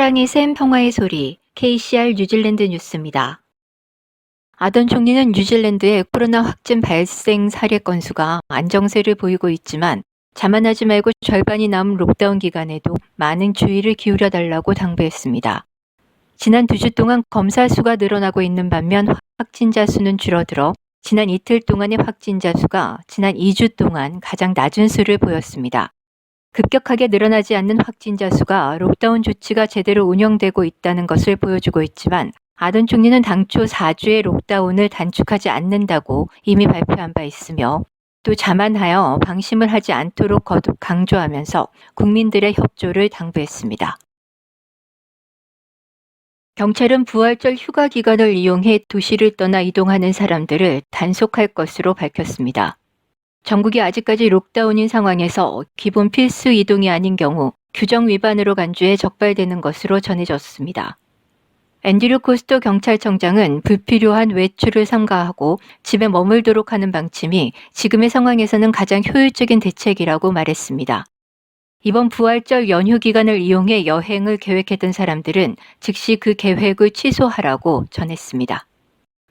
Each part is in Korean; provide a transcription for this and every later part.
사랑의 샘 평화의 소리 KCR 뉴질랜드 뉴스입니다. 아던 총리는 뉴질랜드의 코로나 확진 발생 사례 건수가 안정세를 보이고 있지만 자만하지 말고 절반이 남은 록다운 기간에도 많은 주의를 기울여 달라고 당부했습니다. 지난 2주 동안 검사 수가 늘어나고 있는 반면 확진자 수는 줄어들어 지난 이틀 동안의 확진자 수가 지난 2주 동안 가장 낮은 수를 보였습니다. 급격하게 늘어나지 않는 확진자 수가 록다운 조치가 제대로 운영되고 있다는 것을 보여주고 있지만 아던 총리는 당초 4주의 록다운을 단축하지 않는다고 이미 발표한 바 있으며 또 자만하여 방심을 하지 않도록 거듭 강조하면서 국민들의 협조를 당부했습니다. 경찰은 부활절 휴가 기간을 이용해 도시를 떠나 이동하는 사람들을 단속할 것으로 밝혔습니다. 전국이 아직까지 록다운인 상황에서 기본 필수 이동이 아닌 경우 규정 위반으로 간주해 적발되는 것으로 전해졌습니다. 앤드류 코스토 경찰청장은 불필요한 외출을 삼가하고 집에 머물도록 하는 방침이 지금의 상황에서는 가장 효율적인 대책이라고 말했습니다. 이번 부활절 연휴 기간을 이용해 여행을 계획했던 사람들은 즉시 그 계획을 취소하라고 전했습니다.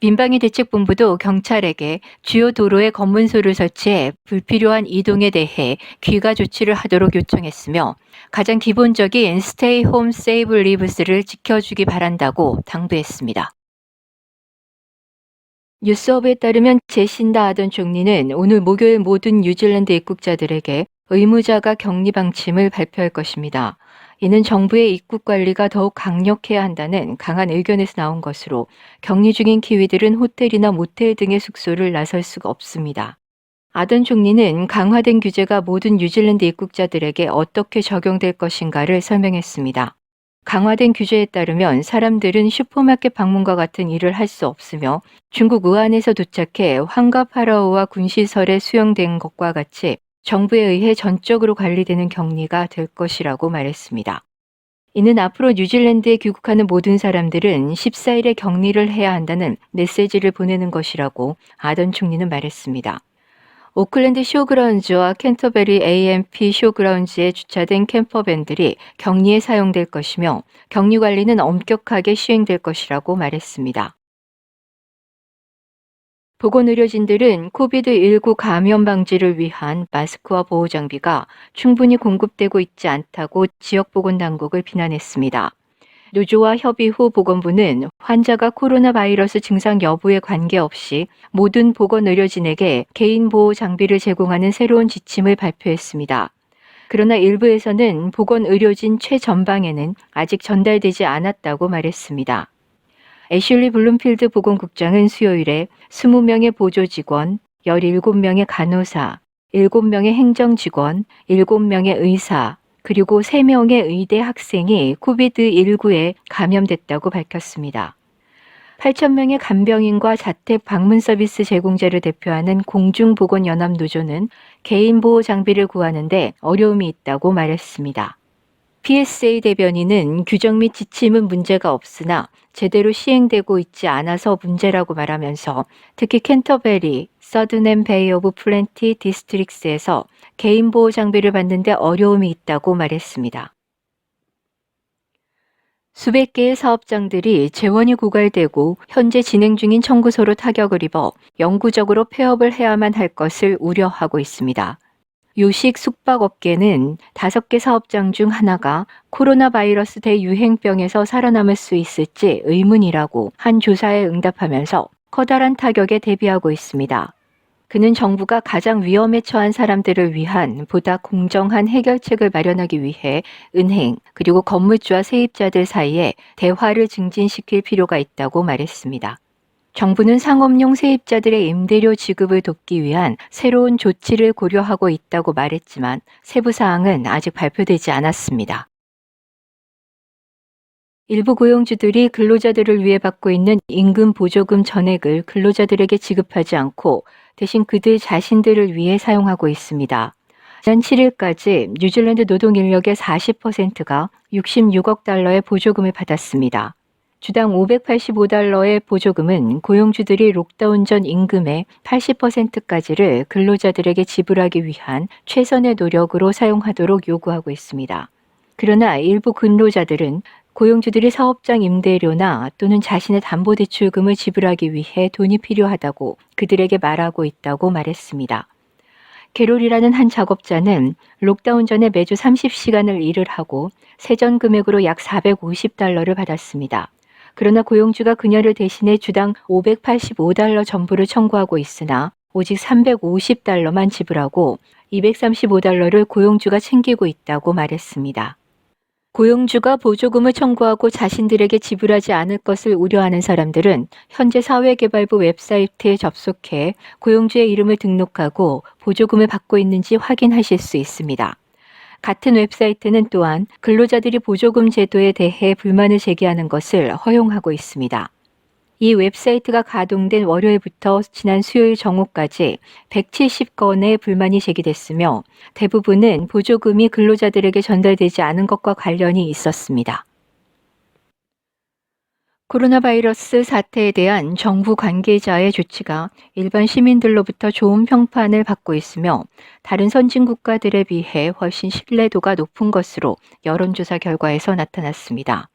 민방위대책본부도 경찰에게 주요 도로에 검문소를 설치해 불필요한 이동에 대해 귀가 조치를 하도록 요청했으며 가장 기본적인 Stay Home Save Lives를 지켜주기 바란다고 당부했습니다. 뉴스업에 따르면 제신다 아던 총리는 오늘 목요일 모든 뉴질랜드 입국자들에게 의무자가 격리 방침을 발표할 것입니다. 이는 정부의 입국 관리가 더욱 강력해야 한다는 강한 의견에서 나온 것으로 격리 중인 키위들은 호텔이나 모텔 등의 숙소를 나설 수가 없습니다. 아던 총리는 강화된 규제가 모든 뉴질랜드 입국자들에게 어떻게 적용될 것인가를 설명했습니다. 강화된 규제에 따르면 사람들은 슈퍼마켓 방문과 같은 일을 할 수 없으며 중국 우한에서 도착해 황가 파라오와 군시설에 수용된 것과 같이 정부에 의해 전적으로 관리되는 격리가 될 것이라고 말했습니다. 이는 앞으로 뉴질랜드에 귀국하는 모든 사람들은 14일의 격리를 해야 한다는 메시지를 보내는 것이라고 아던 총리는 말했습니다. 오클랜드 쇼그라운즈와 캔터베리 AMP 쇼그라운즈에 주차된 캠퍼밴들이 격리에 사용될 것이며 격리 관리는 엄격하게 시행될 것이라고 말했습니다. 보건의료진들은 코비드19 감염 방지를 위한 마스크와 보호 장비가 충분히 공급되고 있지 않다고 지역보건당국을 비난했습니다. 노조와 협의 후 보건부는 환자가 코로나 바이러스 증상 여부에 관계없이 모든 보건의료진에게 개인 보호 장비를 제공하는 새로운 지침을 발표했습니다. 그러나 일부에서는 보건의료진 최전방에는 아직 전달되지 않았다고 말했습니다. 애슐리 블룸필드 보건국장은 수요일에 20명의 보조직원, 17명의 간호사, 7명의 행정직원, 7명의 의사, 그리고 3명의 의대 학생이 코비드19에 감염됐다고 밝혔습니다. 8,000명의 간병인과 자택 방문 서비스 제공자를 대표하는 공중보건연합노조는 개인 보호 장비를 구하는데 어려움이 있다고 말했습니다. PSA 대변인은 규정 및 지침은 문제가 없으나 제대로 시행되고 있지 않아서 문제라고 말하면서 특히 캔터베리, 서든앤 베이 오브 플랜티 디스트릭스에서 개인 보호 장비를 받는데 어려움이 있다고 말했습니다. 수백 개의 사업장들이 재원이 고갈되고 현재 진행 중인 청구서로 타격을 입어 영구적으로 폐업을 해야만 할 것을 우려하고 있습니다. 요식 숙박업계는 5개 사업장 중 하나가 코로나 바이러스 대유행병에서 살아남을 수 있을지 의문이라고 한 조사에 응답하면서 커다란 타격에 대비하고 있습니다. 그는 정부가 가장 위험에 처한 사람들을 위한 보다 공정한 해결책을 마련하기 위해 은행 그리고 건물주와 세입자들 사이에 대화를 증진시킬 필요가 있다고 말했습니다. 정부는 상업용 세입자들의 임대료 지급을 돕기 위한 새로운 조치를 고려하고 있다고 말했지만 세부 사항은 아직 발표되지 않았습니다. 일부 고용주들이 근로자들을 위해 받고 있는 임금 보조금 전액을 근로자들에게 지급하지 않고 대신 그들 자신들을 위해 사용하고 있습니다. 지난 7일까지 뉴질랜드 노동 인력의 40%가 66억 달러의 보조금을 받았습니다. 주당 $585의 보조금은 고용주들이 록다운 전 임금의 80%까지를 근로자들에게 지불하기 위한 최선의 노력으로 사용하도록 요구하고 있습니다. 그러나 일부 근로자들은 고용주들이 사업장 임대료나 또는 자신의 담보대출금을 지불하기 위해 돈이 필요하다고 그들에게 말하고 있다고 말했습니다. 게롤이라는 한 작업자는 록다운 전에 매주 30시간을 일을 하고 세전 금액으로 약 450달러를 받았습니다. 그러나 고용주가 그녀를 대신해 주당 585달러 전부를 청구하고 있으나 오직 350달러만 지불하고 235달러를 고용주가 챙기고 있다고 말했습니다. 고용주가 보조금을 청구하고 자신들에게 지불하지 않을 것을 우려하는 사람들은 현재 사회개발부 웹사이트에 접속해 고용주의 이름을 등록하고 보조금을 받고 있는지 확인하실 수 있습니다. 같은 웹사이트는 또한 근로자들이 보조금 제도에 대해 불만을 제기하는 것을 허용하고 있습니다. 이 웹사이트가 가동된 월요일부터 지난 수요일 정오까지 170건의 불만이 제기됐으며 대부분은 보조금이 근로자들에게 전달되지 않은 것과 관련이 있었습니다. 코로나 바이러스 사태에 대한 정부 관계자의 조치가 일반 시민들로부터 좋은 평판을 받고 있으며 다른 선진 국가들에 비해 훨씬 신뢰도가 높은 것으로 여론조사 결과에서 나타났습니다.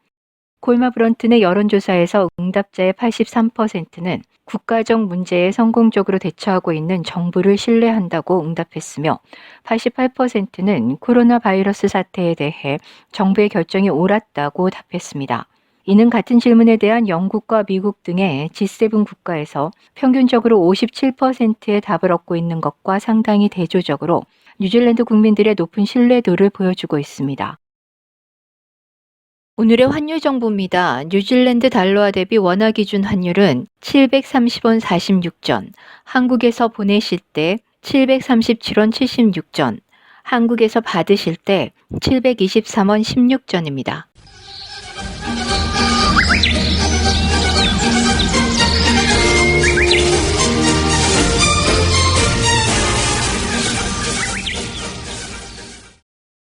콜마 브런튼의 여론조사에서 응답자의 83%는 국가적 문제에 성공적으로 대처하고 있는 정부를 신뢰한다고 응답했으며 88%는 코로나 바이러스 사태에 대해 정부의 결정이 옳았다고 답했습니다. 이는 같은 질문에 대한 영국과 미국 등의 G7 국가에서 평균적으로 57%의 답을 얻고 있는 것과 상당히 대조적으로 뉴질랜드 국민들의 높은 신뢰도를 보여주고 있습니다. 오늘의 환율 정보입니다. 뉴질랜드 달러화 대비 원화 기준 환율은 730원 46전, 한국에서 보내실 때 737원 76전, 한국에서 받으실 때 723원 16전입니다.